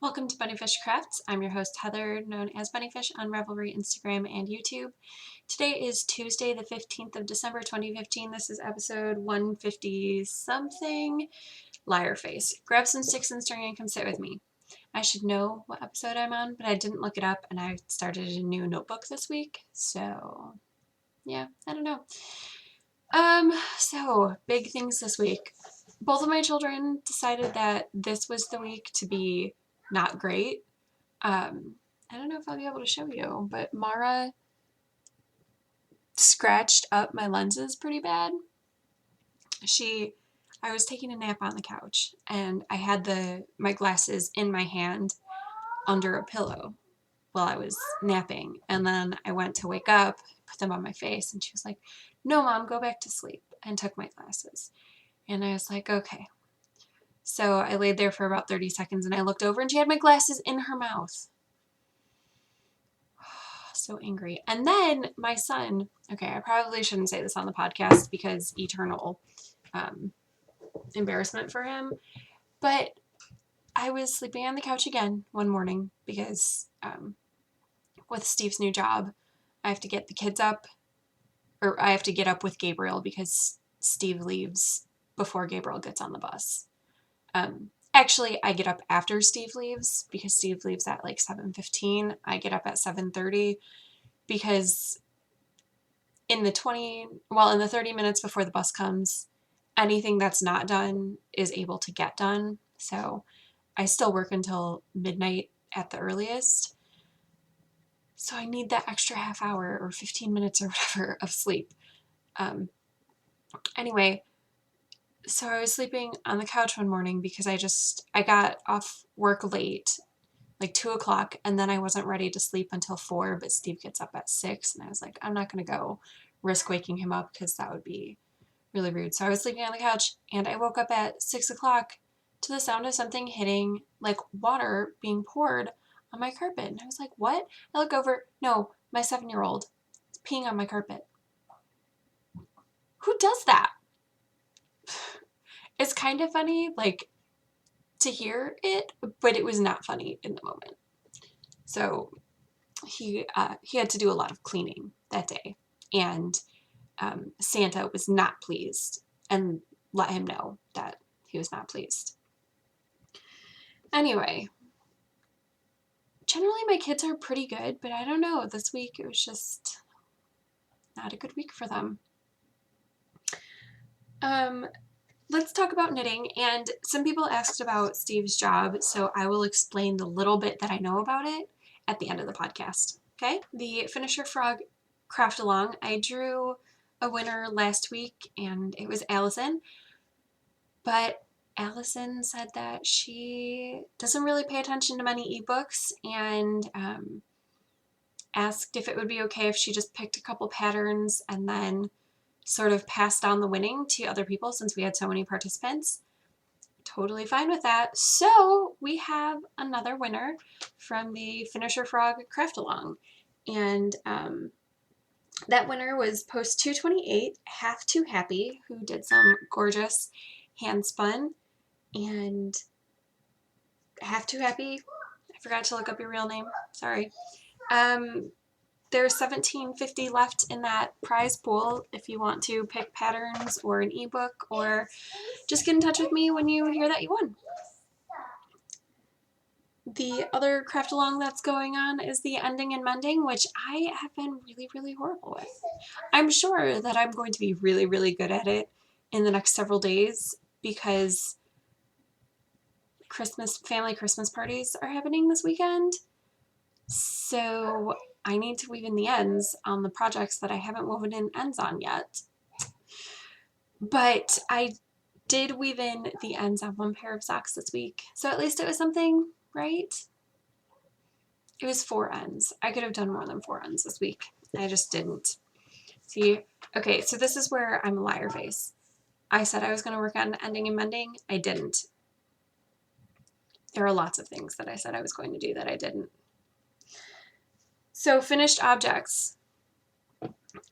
Welcome to Bunnyfish Crafts. I'm your host Heather, known as Bunnyfish on Ravelry, Instagram, and YouTube. Today is Tuesday, the 15th of December, 2015. This is episode 150 something. Liar face. Grab some sticks and string and come sit with me. I should know what episode I'm on, but I didn't look it up, and I started a new notebook this week, so yeah, I don't know. So big things this week. Both of my children decided that this was the week to be not great. I don't know if I'll be able to show you, but Mara scratched up my lenses pretty bad. I was taking a nap on the couch and I had my glasses in my hand under a pillow while I was napping. And then I went to wake up, put them on my face, and she was like, "No, Mom, go back to sleep," and took my glasses. And I was like, okay. So I laid there for about 30 seconds and I looked over and she had my glasses in her mouth. So angry. And then my son, okay, I probably shouldn't say this on the podcast because eternal embarrassment for him, but I was sleeping on the couch again one morning because with Steve's new job, I have to get the kids up, or I have to get up with Gabriel because Steve leaves before Gabriel gets on the bus. Actually, I get up after Steve leaves because Steve leaves at like 7:15. I get up at 7:30 because in the 30 minutes before the bus comes, anything that's not done is able to get done. So I still work until midnight at the earliest. So I need that extra half hour or 15 minutes or whatever of sleep. Anyway, so I was sleeping on the couch one morning because I got off work late, like 2 o'clock, and then I wasn't ready to sleep until 4, but Steve gets up at 6, and I was like, I'm not going to go risk waking him up because that would be really rude. So I was sleeping on the couch, and I woke up at 6 o'clock to the sound of something hitting, like water being poured on my carpet. And I was like, what? I look over, no, my 7-year-old is peeing on my carpet. Who does that? It's kind of funny, like, to hear it, but it was not funny in the moment. So he had to do a lot of cleaning that day, and Santa was not pleased and let him know that he was not pleased. Anyway, generally my kids are pretty good, but I don't know, this week it was just not a good week for them. Let's talk about knitting, and some people asked about Steve's job, so I will explain the little bit that I know about it at the end of the podcast. Okay? The Finisher Frog craft along, I drew a winner last week, and it was Allison, but Allison said that she doesn't really pay attention to many ebooks, and asked if it would be okay if she just picked a couple patterns and then sort of passed on the winning to other people since we had so many participants. Totally fine with that. So we have another winner from the Finisher Frog Craft Along. And that winner was post 228, Half Too Happy, who did some gorgeous hand spun. And Half Too Happy, I forgot to look up your real name, sorry. There's $17.50 left in that prize pool if you want to pick patterns or an ebook, or just get in touch with me when you hear that you won. The other craft along that's going on is the ending and mending, which I have been really, really horrible with. I'm sure that I'm going to be really, really good at it in the next several days because family Christmas parties are happening this weekend. So I need to weave in the ends on the projects that I haven't woven in ends on yet. But I did weave in the ends on one pair of socks this week. So at least it was something, right? It was 4 ends. I could have done more than 4 ends this week. I just didn't. See? Okay, so this is where I'm a liar face. I said I was going to work on ending and mending. I didn't. There are lots of things that I said I was going to do that I didn't. So finished objects.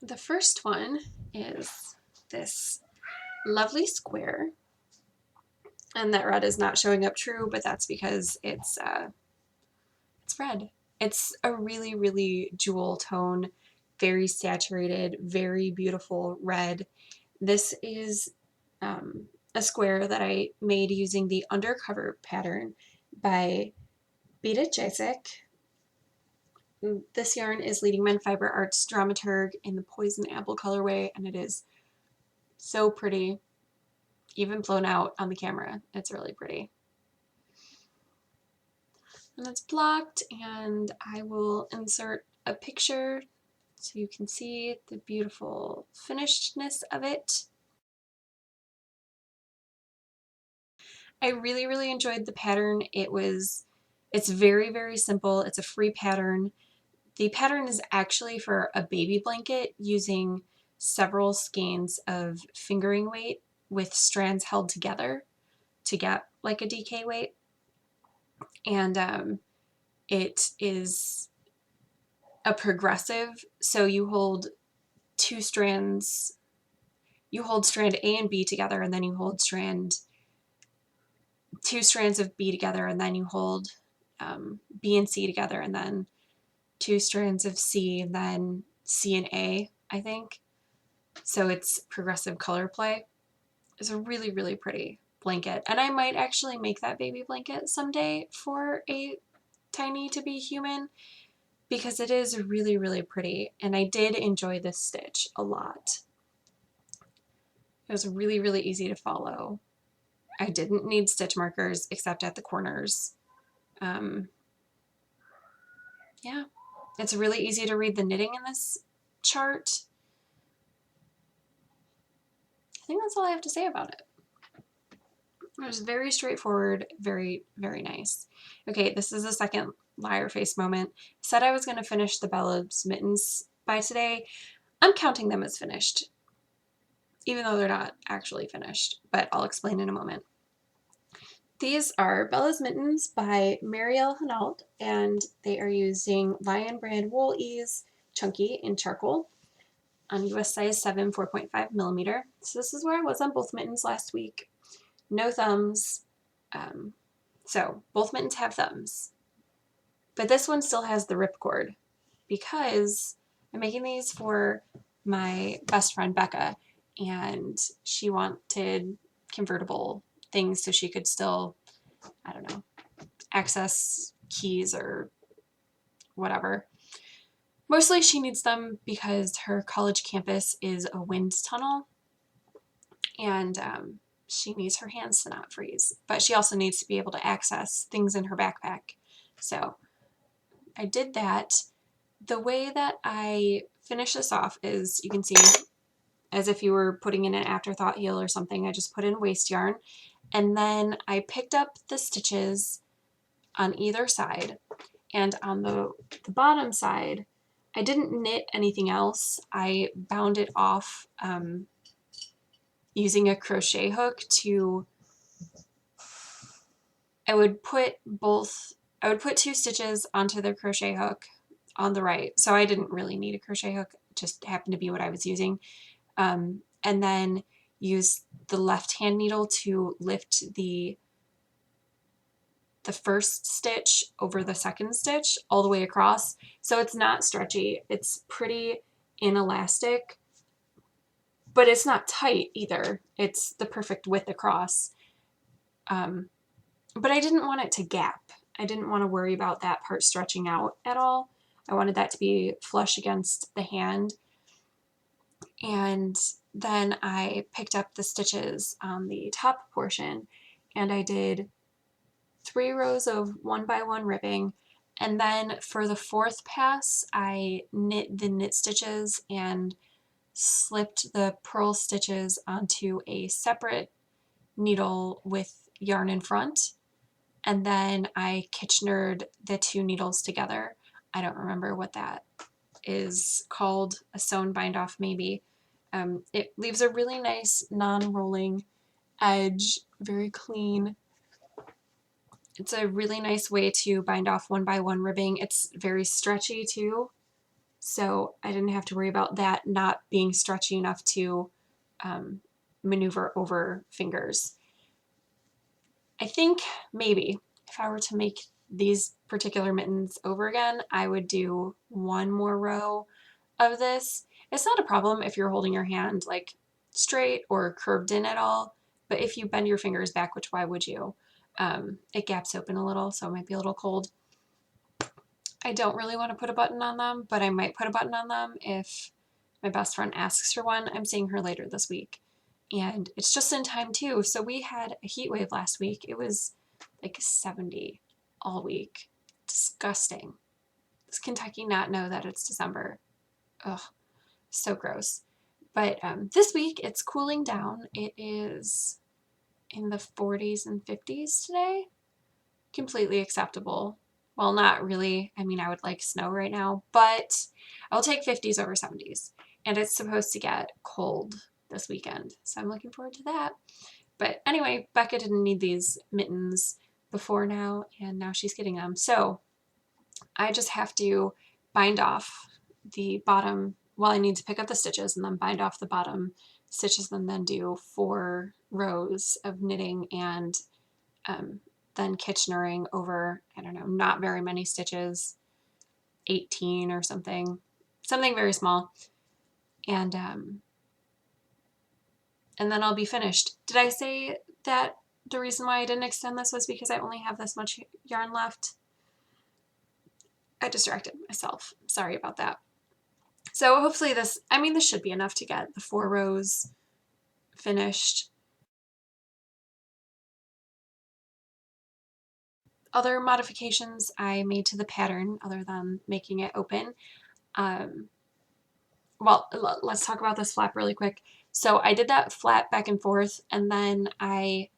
The first one is this lovely square. And that red is not showing up true, but that's because it's red. It's a really, really jewel tone, very saturated, very beautiful red. This is a square that I made using the Undercover pattern by Beta Jacek. This yarn is Leading Men Fiber Arts Dramaturg in the Poison Apple colorway, and it is so pretty, even blown out on the camera. It's really pretty. And it's blocked, and I will insert a picture so you can see the beautiful finishedness of it. I really, really enjoyed the pattern. It's very, very simple. It's a free pattern. The pattern is actually for a baby blanket using several skeins of fingering weight with strands held together to get like a DK weight. And it is a progressive, so you hold two strands, you hold strand A and B together, and then you hold two strands of B together, and then you hold B and C together, and then two strands of C, and then C and A, I think. So it's progressive color play. It's a really, really pretty blanket. And I might actually make that baby blanket someday for a tiny to be human because it is really, really pretty. And I did enjoy this stitch a lot. It was really, really easy to follow. I didn't need stitch markers except at the corners. Yeah, it's really easy to read the knitting in this chart. I think that's all I have to say about it. It was very straightforward, very, very nice. Okay, this is the second liar face moment. I said I was going to finish the Bella's mittens by today. I'm counting them as finished, even though they're not actually finished, but I'll explain in a moment. These are Bella's Mittens by Marielle Hinault, and they are using Lion brand Wool Ease Chunky in charcoal on US size 7, 4.5 millimeter. So this is where I was on both mittens last week. No thumbs. So both mittens have thumbs. But this one still has the ripcord because I'm making these for my best friend Becca, and she wanted convertible things so she could still, I don't know, access keys or whatever. Mostly she needs them because her college campus is a wind tunnel, and she needs her hands to not freeze. But she also needs to be able to access things in her backpack. So I did that. The way that I finish this off is, you can see, as if you were putting in an afterthought heel or something, I just put in waste yarn. And then I picked up the stitches on either side. And on the bottom side, I didn't knit anything else. I bound it off using a crochet hook to, I would put two stitches onto the crochet hook on the right. So I didn't really need a crochet hook, it just happened to be what I was using. And then use the left hand needle to lift the first stitch over the second stitch all the way across. So it's not stretchy. It's pretty inelastic, but it's not tight either. It's the perfect width across. But I didn't want it to gap. I didn't want to worry about that part stretching out at all. I wanted that to be flush against the hand. And then I picked up the stitches on the top portion, and I did 3 rows of 1x1 ribbing. And then for the fourth pass, I knit the knit stitches and slipped the purl stitches onto a separate needle with yarn in front. And then I Kitchenered the two needles together. I don't remember what that is called, a sewn bind off maybe. It leaves a really nice non-rolling edge, very clean. It's a really nice way to bind off 1x1 ribbing. It's very stretchy too, so I didn't have to worry about that not being stretchy enough to maneuver over fingers. I think maybe if I were to make these particular mittens over again, I would do one more row of this. It's not a problem if you're holding your hand like straight or curved in at all, but if you bend your fingers back, which why would you? It gaps open a little, so it might be a little cold. I don't really want to put a button on them, but I might put a button on them if my best friend asks for one. I'm seeing her later this week. And it's just in time too. So we had a heat wave last week. It was like 70 all week. Disgusting. Does Kentucky not know that it's December? Ugh, so gross. But this week it's cooling down. It is in the 40s and 50s today. Completely acceptable. Well, not really. I mean, I would like snow right now, but I'll take 50s over 70s. And it's supposed to get cold this weekend, so I'm looking forward to that. But anyway, Becca didn't need these mittens before now, and now she's getting them. So I just have to bind off the bottom. Well, I need to pick up the stitches and then bind off the bottom stitches and then do 4 rows of knitting and then Kitchenerring over, I don't know, not very many stitches, 18 or something very small. And then I'll be finished. Did I say that the reason why I didn't extend this was because I only have this much yarn left? I distracted myself. Sorry about that. So hopefully this should be enough to get the 4 rows finished. Other modifications I made to the pattern, other than making it open, well, let's talk about this flap really quick. So I did that flap back and forth, and then I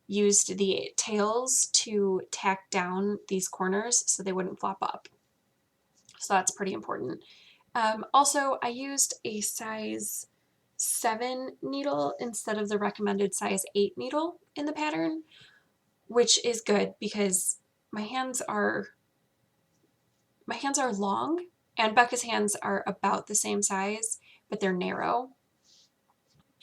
used the tails to tack down these corners so they wouldn't flop up. So that's pretty important. Also, I used a size 7 needle instead of the recommended size 8 needle in the pattern, which is good because my hands are long, and Becca's hands are about the same size, but they're narrow.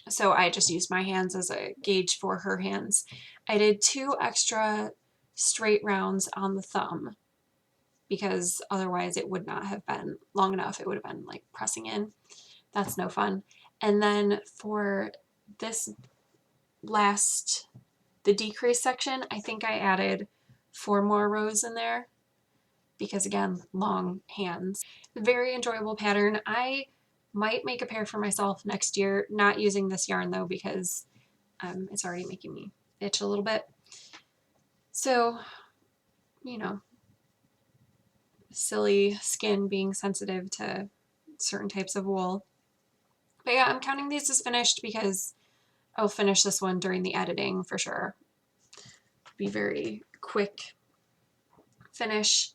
So I just used my hands as a gauge for her hands. I did 2 extra straight rounds on the thumb because otherwise it would not have been long enough. It would have been like pressing in. That's no fun. And then for this the decrease section, I think I added 4 more rows in there because again, long hands. Very enjoyable pattern. I might make a pair for myself next year, not using this yarn though because it's already making me itch a little bit. So, you know, silly skin being sensitive to certain types of wool. But yeah, I'm counting these as finished because I'll finish this one during the editing for sure. Be very quick finish.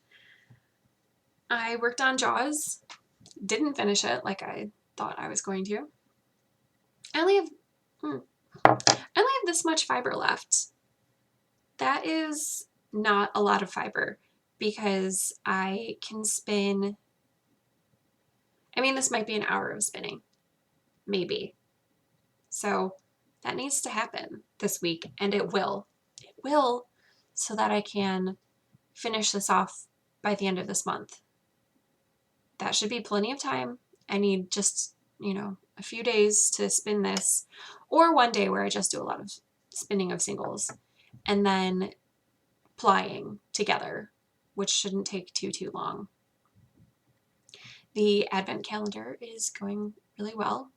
I worked on Jaws. Didn't finish it like I thought I was going to. I only have this much fiber left. That is not a lot of fiber because I can spin. I mean, this might be an hour of spinning, maybe. So that needs to happen this week, and it will. It will, so that I can finish this off by the end of this month. That should be plenty of time. I need just, a few days to spin this, or one day where I just do a lot of spinning of singles, and then plying together, which shouldn't take too long. The advent calendar is going really well.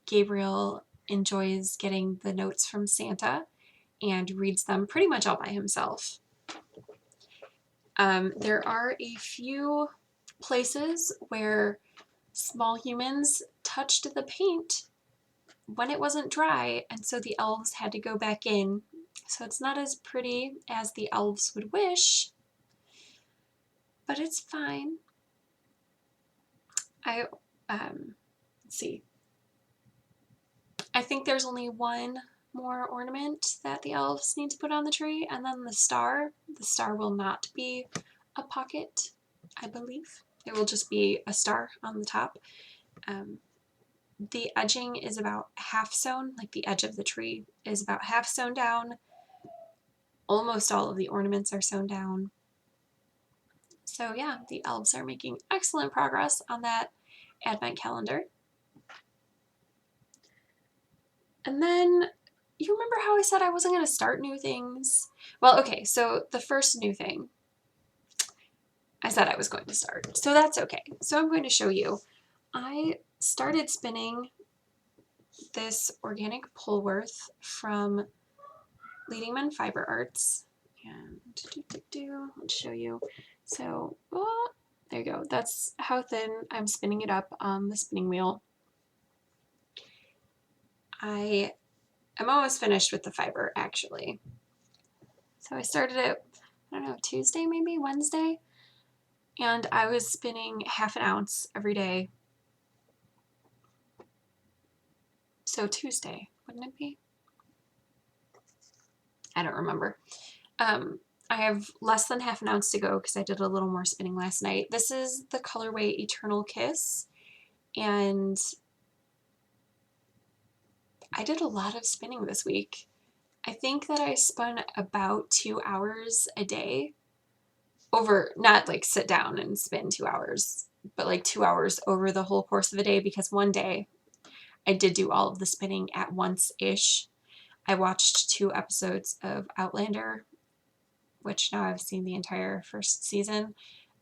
Gabriel enjoys getting the notes from Santa and reads them pretty much all by himself. There are a few places where small humans touched the paint when it wasn't dry, and so the elves had to go back in. So it's not as pretty as the elves would wish, but it's fine. Let's see. I think there's only one more ornament that the elves need to put on the tree, and then the star. The star will not be a pocket, I believe. It will just be a star on the top. the edging is about half sewn, like the edge of the tree is about half sewn down. Almost all of the ornaments are sewn down. So yeah, the elves are making excellent progress on that advent calendar. And then, you remember how I said I wasn't going to start new things? Well, okay, so the first new thing I said I was going to start. So that's okay. So I'm going to show you. I started spinning this organic Pullworth from Leading Men Fiber Arts. And let's show you. So, oh, there you go. That's how thin I'm spinning it up on the spinning wheel. I am almost finished with the fiber, actually. So I started it, I don't know, Tuesday maybe, Wednesday, and I was spinning half an ounce every day. So Tuesday, wouldn't it be? I don't remember. I have less than half an ounce to go because I did a little more spinning last night. This is the colorway Eternal Kiss, and I did a lot of spinning this week. I think that I spun about 2 hours a day over, not like sit down and spin 2 hours, but like 2 hours over the whole course of the day, because one day I did do all of the spinning at once-ish. I watched 2 episodes of Outlander, which now I've seen the entire first season,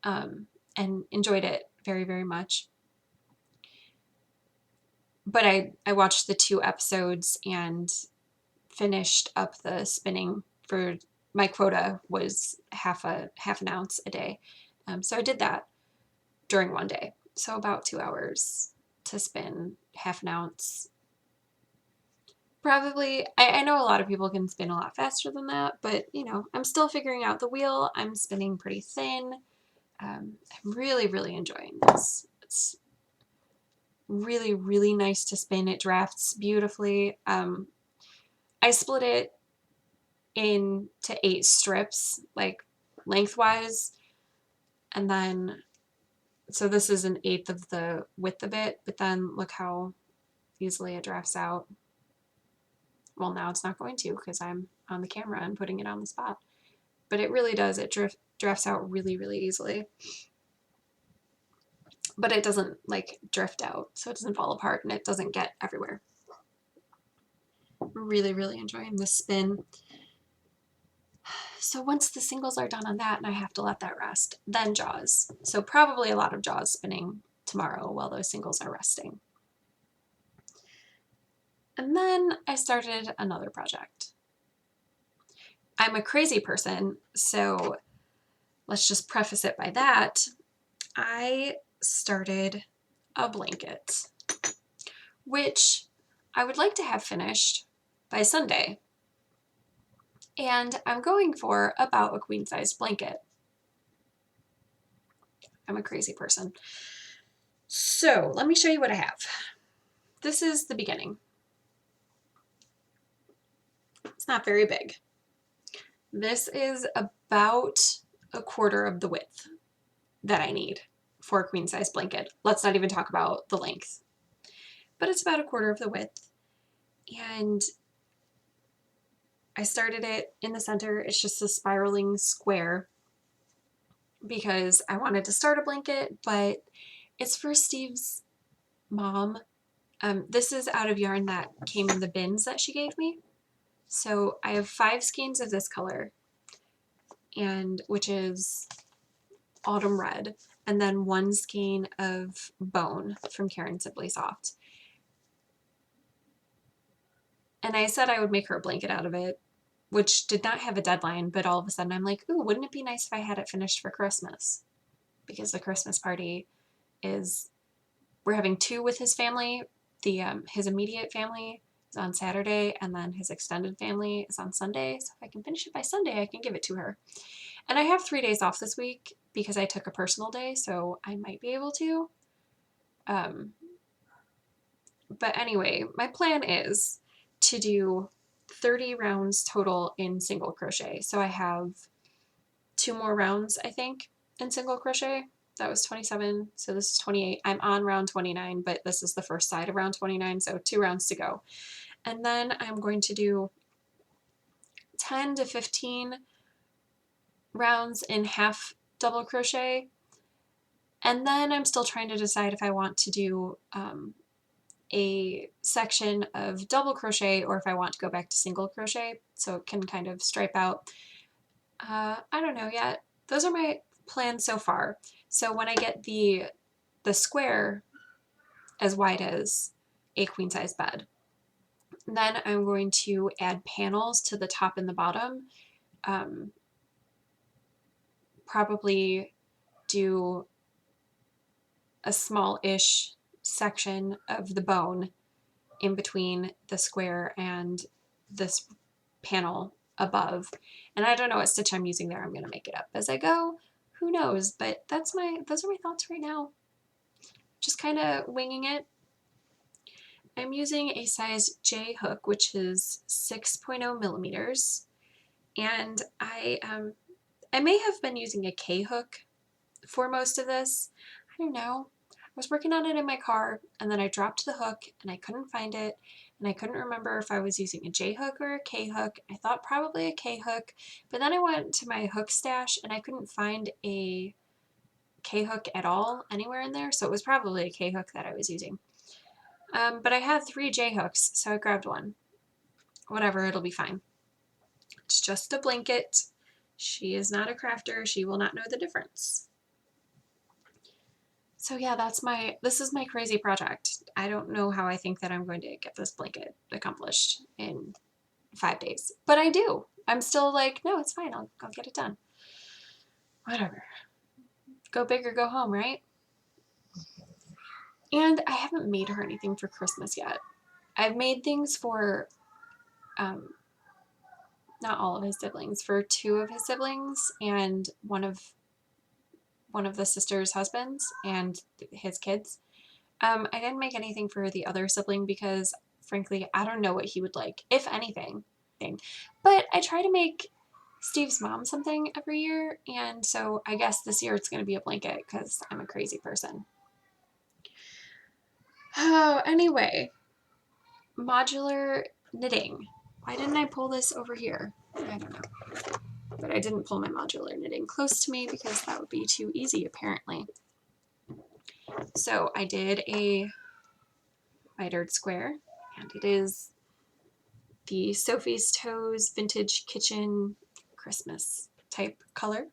and enjoyed it very, very much. But I watched the 2 episodes and finished up the spinning for my quota was half an ounce a day. So I did that during one day. So about 2 hours to spin half an ounce. Probably, I know a lot of people can spin a lot faster than that, but you know, I'm still figuring out the wheel. I'm spinning pretty thin. I'm really, really enjoying this. It's really, really nice to spin. It drafts beautifully. I split it into 8 strips, like lengthwise, and then, so this is 1/8 of the width of it, but then look how easily it drafts out. Well, now it's not going to because I'm on the camera and putting it on the spot. But it really does. It drafts out really, really easily. But it doesn't like drift out, so it doesn't fall apart and it doesn't get everywhere. I'm really, really enjoying this spin. So once the singles are done on that and I have to let that rest, then jaws. So probably a lot of jaws spinning tomorrow while those singles are resting. And then I started another project. I'm a crazy person, so let's just preface it by that. I started a blanket, which I would like to have finished by Sunday. And I'm going for about a queen-sized blanket. I'm a crazy person. So let me show you what I have. This is the beginning. It's not very big. This is about 1/4 of the width that I need for a queen-size blanket. Let's not even talk about the length. But it's about 1/4 of the width. And I started it in the center. It's just a spiraling square because I wanted to start a blanket, but it's for Steve's mom. This is out of yarn that came in the bins that she gave me. So I have 5 skeins of this color, and which is autumn red, and then 1 skein of bone from Karen Sibley Soft. And I said I would make her a blanket out of it, which did not have a deadline, but all of a sudden I'm like, ooh, wouldn't it be nice if I had it finished for Christmas? Because the Christmas party is, we're having 2 with his family. His immediate family is on Saturday, and then his extended family is on Sunday. So if I can finish it by Sunday, I can give it to her. And I have 3 days off this week because I took a personal day, so I might be able to. But anyway, my plan is to do 30 rounds total in single crochet. So I have 2 more rounds, I think, in single crochet. that was 27, so this is 28. I'm on round 29, but this is the first side of round 29, so 2 rounds to go. And then I'm going to do 10 to 15 rounds in half double crochet, and then I'm still trying to decide if I want to do a section of double crochet or if I want to go back to single crochet so it can kind of stripe out. I don't know yet. Those are my plans so far. So when I get the square as wide as a queen size bed, then I'm going to add panels to the top and the bottom. Probably do a small-ish section of the bone in between the square and this panel above. And I don't know what stitch I'm using there. I'm going to make it up as I go. Who knows? But those are my thoughts right now. Just kind of winging it. I'm using a size J hook, which is 6.0 millimeters. And I may have been using a K hook for most of this. I don't know. I was working on it in my car, and then I dropped the hook, and I couldn't find it, and I couldn't remember if I was using a J hook or a K hook. I thought probably a K hook, but then I went to my hook stash, and I couldn't find a K hook at all anywhere in there, so it was probably a K hook that I was using. But I had 3 J hooks, so I grabbed one. Whatever, it'll be fine. It's just a blanket. She is not a crafter. She will not know the difference. So yeah, this is my crazy project. I don't know how I think that I'm going to get this blanket accomplished in 5 days, but I do. I'm still like, no, it's fine. I'll get it done. Whatever. Go big or go home, right? And I haven't made her anything for Christmas yet. I've made things for, not all of his siblings, for 2 of his siblings and one of the sister's husbands and his kids. I didn't make anything for the other sibling because, frankly, I don't know what he would like, if anything. But I try to make Steve's mom something every year, and so I guess this year it's going to be a blanket because I'm a crazy person. Oh, anyway, modular knitting. Why didn't I pull this over here? I don't know. But I didn't pull my modular knitting close to me because that would be too easy, apparently. So I did a mitered square, and it is the Sophie's Toes Vintage Kitchen Christmas type color,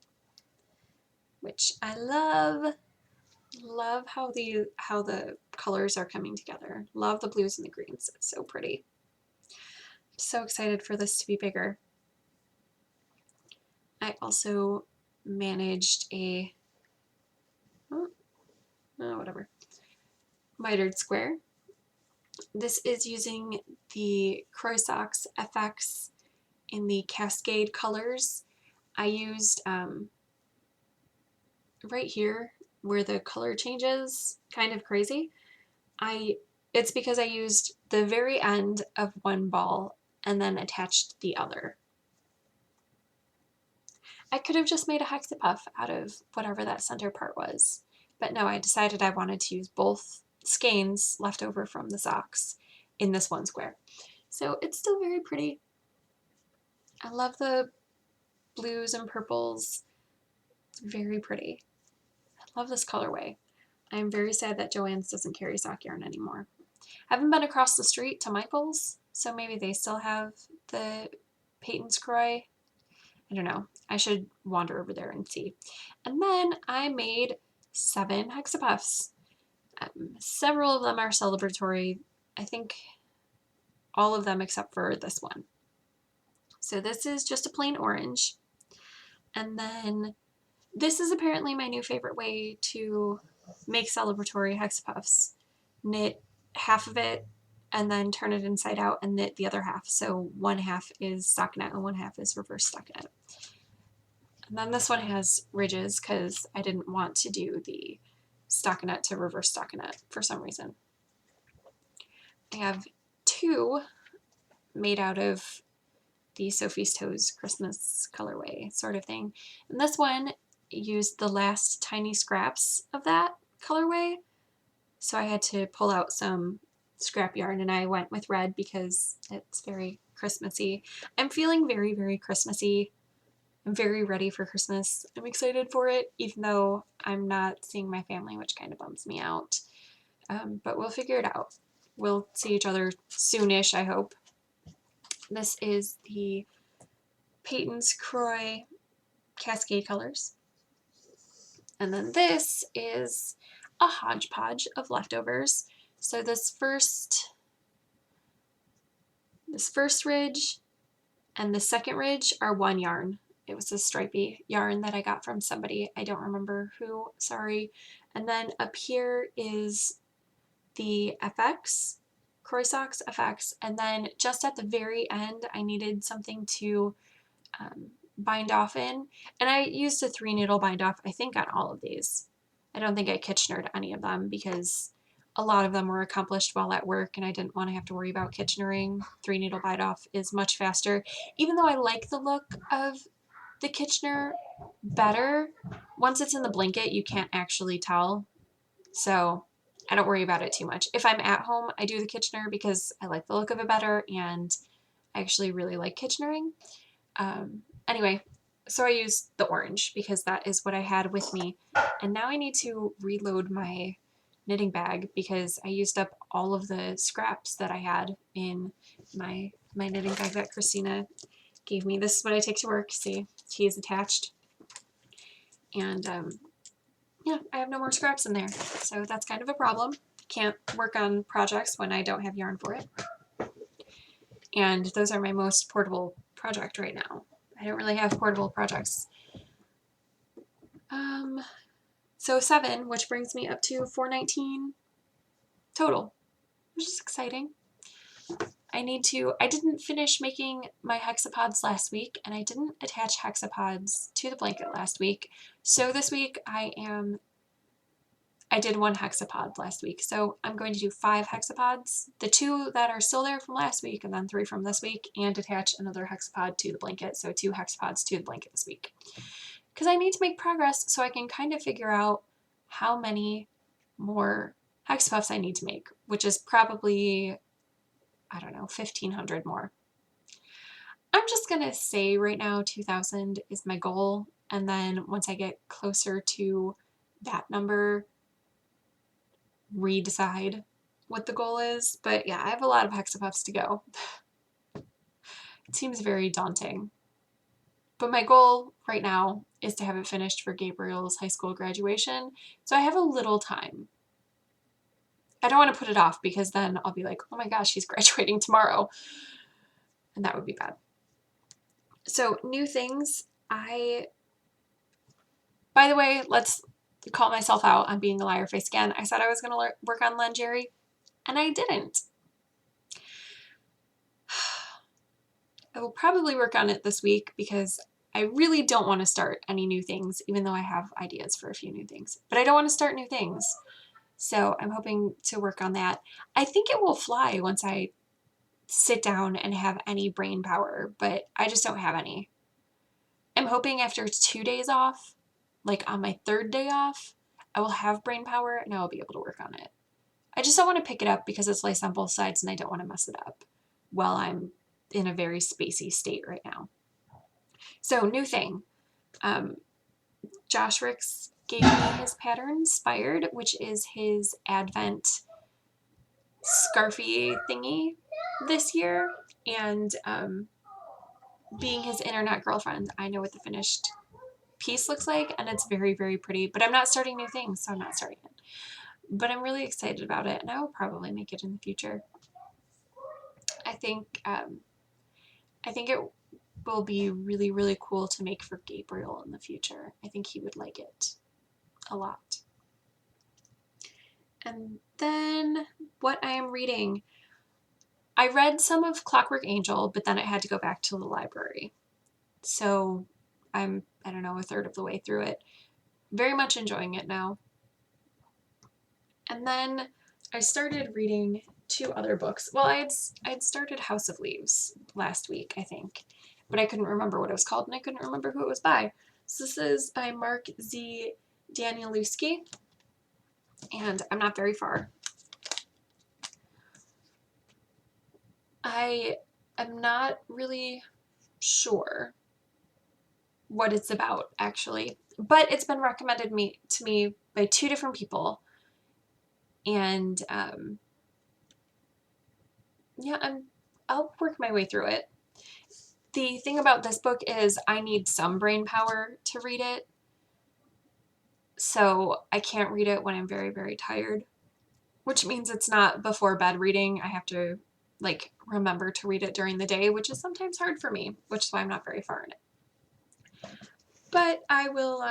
which I love. Love how the colors are coming together. Love the blues and the greens. It's so pretty. I'm so excited for this to be bigger. I also managed a whatever mitered square. This is using the Croissaux FX in the Cascade colors. I used right here where the color changes, kind of crazy. It's because I used the very end of one ball and then attached the other. I could have just made a hexapuff out of whatever that center part was, but no, I decided I wanted to use both skeins left over from the socks in this one square. So it's still very pretty. I love the blues and purples. It's very pretty. I love this colorway. I'm very sad that Joann's doesn't carry sock yarn anymore. I haven't been across the street to Michael's, so maybe they still have the Peyton's Croy. I don't know. I should wander over there and see. And then I made 7 hexapuffs. Several of them are celebratory. I think all of them except for this one. So this is just a plain orange. And then this is apparently my new favorite way to make celebratory hexapuffs. Knit half of it and then turn it inside out and knit the other half. So one half is stockinette and one half is reverse stockinette. And then this one has ridges because I didn't want to do the stockinette to reverse stockinette for some reason. I have 2 made out of the Sophie's Toes Christmas colorway sort of thing. And this one used the last tiny scraps of that colorway. So I had to pull out some scrap yarn, and I went with red because it's very Christmassy. I'm feeling very, very Christmassy. I'm very ready for Christmas. I'm excited for it, even though I'm not seeing my family, which kind of bums me out. But we'll figure it out. We'll see each other soonish, I hope. This is the Peyton's Croix Cascade Colors. And then this is a hodgepodge of leftovers. So this first ridge and the second ridge are one yarn. It was a stripy yarn that I got from somebody. I don't remember who, sorry. And then up here is the FX, Croix Socks FX. And then just at the very end, I needed something to bind off in. And I used a 3-needle bind off, I think, on all of these. I don't think I Kitchenered any of them because a lot of them were accomplished while at work and I didn't want to have to worry about Kitchenering. 3-needle bind off is much faster. Even though I like the look of the Kitchener better, once it's in the blanket, you can't actually tell. So I don't worry about it too much. If I'm at home, I do the Kitchener because I like the look of it better and I actually really like Kitchenering. Anyway, so I used the orange because that is what I had with me. And now I need to reload my knitting bag because I used up all of the scraps that I had in my knitting bag that Christina gave me. This is what I take to work. See, key is attached. And yeah, I have no more scraps in there. So that's kind of a problem. Can't work on projects when I don't have yarn for it. And those are my most portable project right now. I don't really have portable projects. So 7, which brings me up to 419 total, which is exciting. I didn't finish making my hexapods last week, and I didn't attach hexapods to the blanket last week. So this week I did 1 hexapod last week. So I'm going to do 5 hexapods, the 2 that are still there from last week, and then 3 from this week, and attach another hexapod to the blanket. So 2 hexapods to the blanket this week. Because I need to make progress so I can kind of figure out how many more hex puffs I need to make, which is probably, I don't know, 1,500 more. I'm just going to say right now 2,000 is my goal, and then once I get closer to that number, redecide what the goal is. But yeah, I have a lot of hexapuffs to go. It seems very daunting. But my goal right now is to have it finished for Gabriel's high school graduation, so I have a little time. I don't want to put it off because then I'll be like, oh my gosh, he's graduating tomorrow, and that would be bad. So new things, by the way, let's call myself out on being a liar face again. I said I was going to work on lingerie, and I didn't. I will probably work on it this week because I really don't want to start any new things, even though I have ideas for a few new things. But I don't want to start new things. So I'm hoping to work on that. I think it will fly once I sit down and have any brain power, but I just don't have any. I'm hoping after 2 days off, like on my 3rd day off, I will have brain power and I will be able to work on it. I just don't want to pick it up because it's lace on both sides and I don't want to mess it up while I'm in a very spacey state right now. So new thing, Josh Ricks gave me his pattern Inspired, which is his Advent scarfy thingy this year, and being his internet girlfriend, I know what the finished piece looks like, and it's very, very pretty, but I'm not starting new things, so I'm not starting it. But I'm really excited about it, and I will probably make it in the future. I think it will be really, really cool to make for Gabriel in the future. I think he would like it a lot. And then what I am reading, I read some of Clockwork Angel, but then I had to go back to the library. So I'm, I don't know, a third of the way through it. Very much enjoying it now. And then I started reading 2 other books. Well, I'd started House of Leaves last week, I think, but I couldn't remember what it was called and I couldn't remember who it was by. So this is by Mark Z. Danielewski, and I'm not very far. I am not really sure what it's about, actually, but it's been recommended to me by 2 different people, and yeah, I'll work my way through it. The thing about this book is I need some brain power to read it, so I can't read it when I'm very, very tired, which means it's not before bed reading. I have to like remember to read it during the day, which is sometimes hard for me, which is why I'm not very far in it. But I will,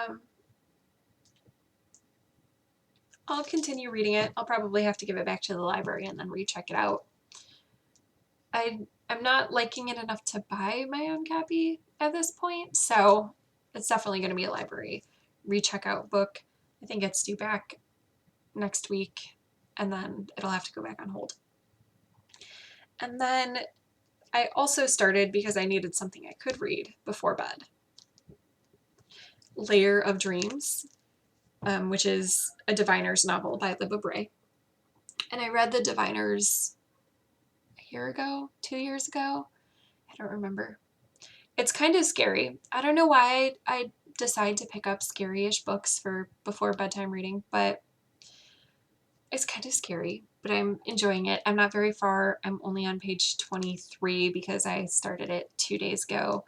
I'll continue reading it. I'll probably have to give it back to the library and then recheck it out. I'm not liking it enough to buy my own copy at this point, so it's definitely going to be a library recheck out book. I think it's due back next week, and then it'll have to go back on hold. And then I also started, because I needed something I could read before bed, Layer of Dreams, which is a diviner's novel by Libba Bray. And I read the diviners a year ago, 2 years ago. I don't remember. It's kind of scary. I don't know why I decide to pick up scary-ish books for before bedtime reading, but it's kind of scary, but I'm enjoying it. I'm not very far. I'm only on page 23 because I started it 2 days ago.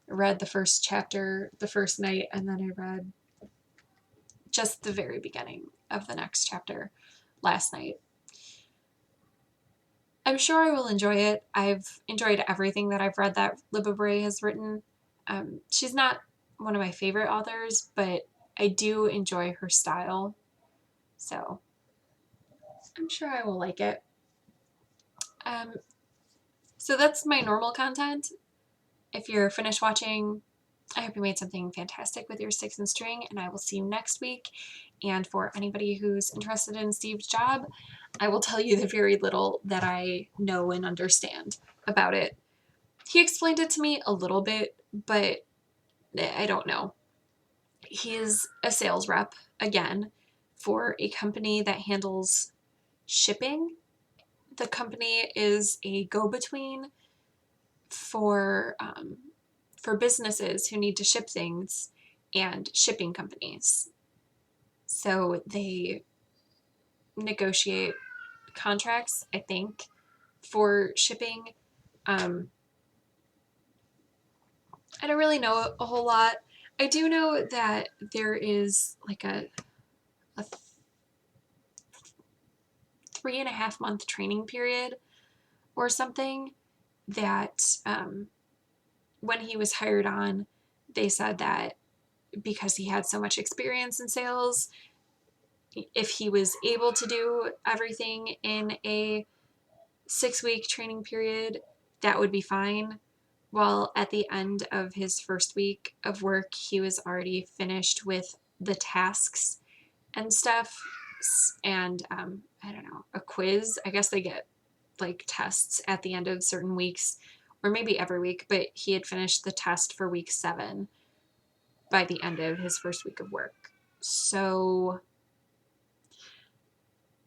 I read the first chapter the first night, and then I read just the very beginning of the next chapter last night. I'm sure I will enjoy it. I've enjoyed everything that I've read that Libba Bray has written. She's not one of my favorite authors, but I do enjoy her style, so I'm sure I will like it. So that's my normal content. If you're finished watching, I hope you made something fantastic with your sticks and string, and I will see you next week. And for anybody who's interested in Steve's job, I will tell you the very little that I know and understand about it. He explained it to me a little bit, but I don't know. He's a sales rep, again, for a company that handles shipping. The company is a go-between for businesses who need to ship things and shipping companies. So they negotiate contracts, I think, for shipping. I don't really know a whole lot. I do know that there is like a 3.5 month training period or something that when he was hired on, they said that because he had so much experience in sales, if he was able to do everything in a 6-week training period, that would be fine. Well, at the end of his first week of work, he was already finished with the tasks and stuff. And I don't know, a quiz. I guess they get like tests at the end of certain weeks, or maybe every week, but he had finished the test for week 7 by the end of his first week of work. So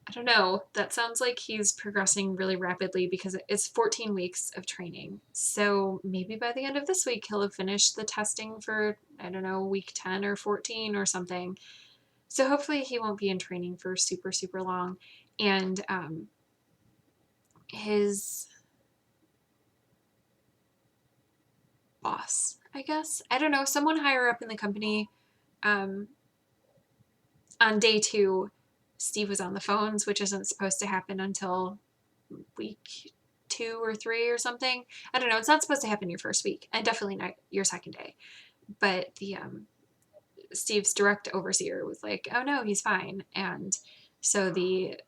I don't know. That sounds like he's progressing really rapidly because it's 14 weeks of training. So maybe by the end of this week, he'll have finished the testing for, I don't know, week 10 or 14 or something. So hopefully he won't be in training for super, super long. And his boss, I guess, I don't know, someone higher up in the company, on day 2, Steve was on the phones, which isn't supposed to happen until week 2 or 3 or something. I don't know. It's not supposed to happen your first week, and definitely not your second day. But the Steve's direct overseer was like, "Oh no, he's fine." And so the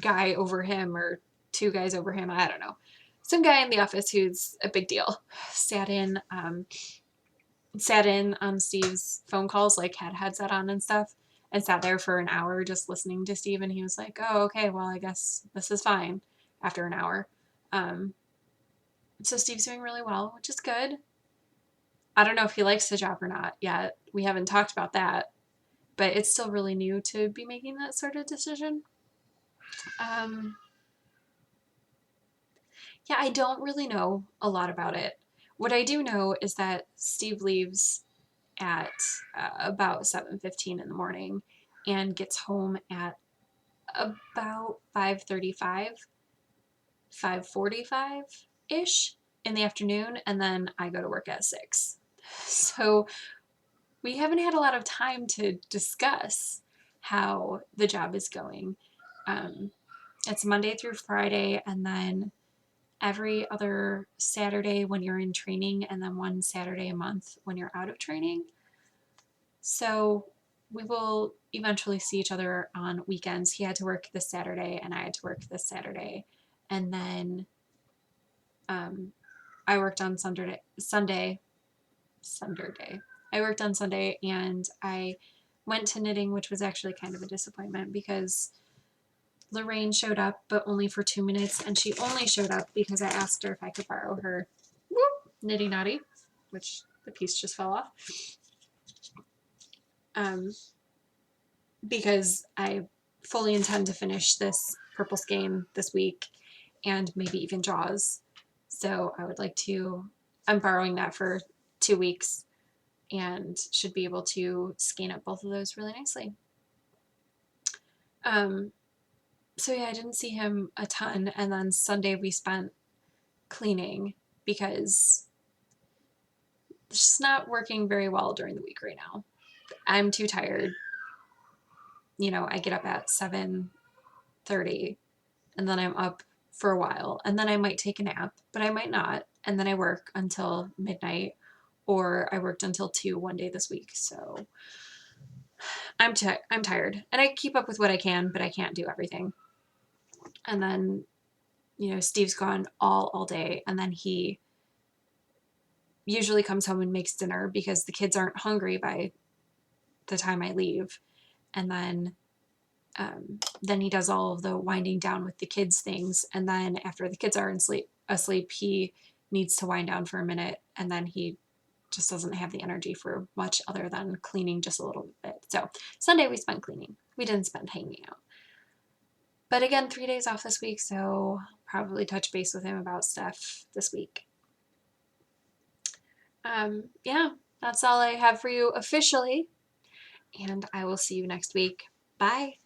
guy over him, or 2 guys over him, I don't know, some guy in the office who's a big deal, sat in on Steve's phone calls, like had headset on and stuff, and sat there for an hour just listening to Steve. And he was like, "Oh, okay, well, I guess this is fine," after an hour. So Steve's doing really well, which is good. I don't know if he likes the job or not yet. We haven't talked about that, but it's still really new to be making that sort of decision. Yeah, I don't really know a lot about it. What I do know is that Steve leaves at about 7:15 in the morning and gets home at about 5:35, 5:45-ish in the afternoon, and then I go to work at 6. So we haven't had a lot of time to discuss how the job is going. Um, it's Monday through Friday, and then every other Saturday when you're in training, and then one Saturday a month when you're out of training. So we will eventually see each other on weekends. He had to work this Saturday, and I had to work this Saturday. And then I worked on Sunday. I worked on Sunday, and I went to knitting, which was actually kind of a disappointment because Lorraine showed up, but only for 2 minutes, and she only showed up because I asked her if I could borrow her Nitty Naughty, which the piece just fell off. Because I fully intend to finish this purple skein this week and maybe even Jaws. So I would like to, I'm borrowing that for 2 weeks and should be able to skein up both of those really nicely. So yeah, I didn't see him a ton, and then Sunday we spent cleaning because it's just not working very well during the week right now. I'm too tired. You know, I get up at 7:30 and then I'm up for a while, and then I might take a nap, but I might not, and then I work until midnight, or I worked until 2 one day this week. So I'm tired, and I keep up with what I can, but I can't do everything. And then, you know, Steve's gone all day, and then he usually comes home and makes dinner because the kids aren't hungry by the time I leave. And then he does all of the winding down with the kids things, and then after the kids are asleep, he needs to wind down for a minute, and then he just doesn't have the energy for much other than cleaning just a little bit. So Sunday we spent cleaning. We didn't spend hanging out. But again, 3 days off this week, so probably touch base with him about stuff this week. Yeah, that's all I have for you officially, and I will see you next week. Bye.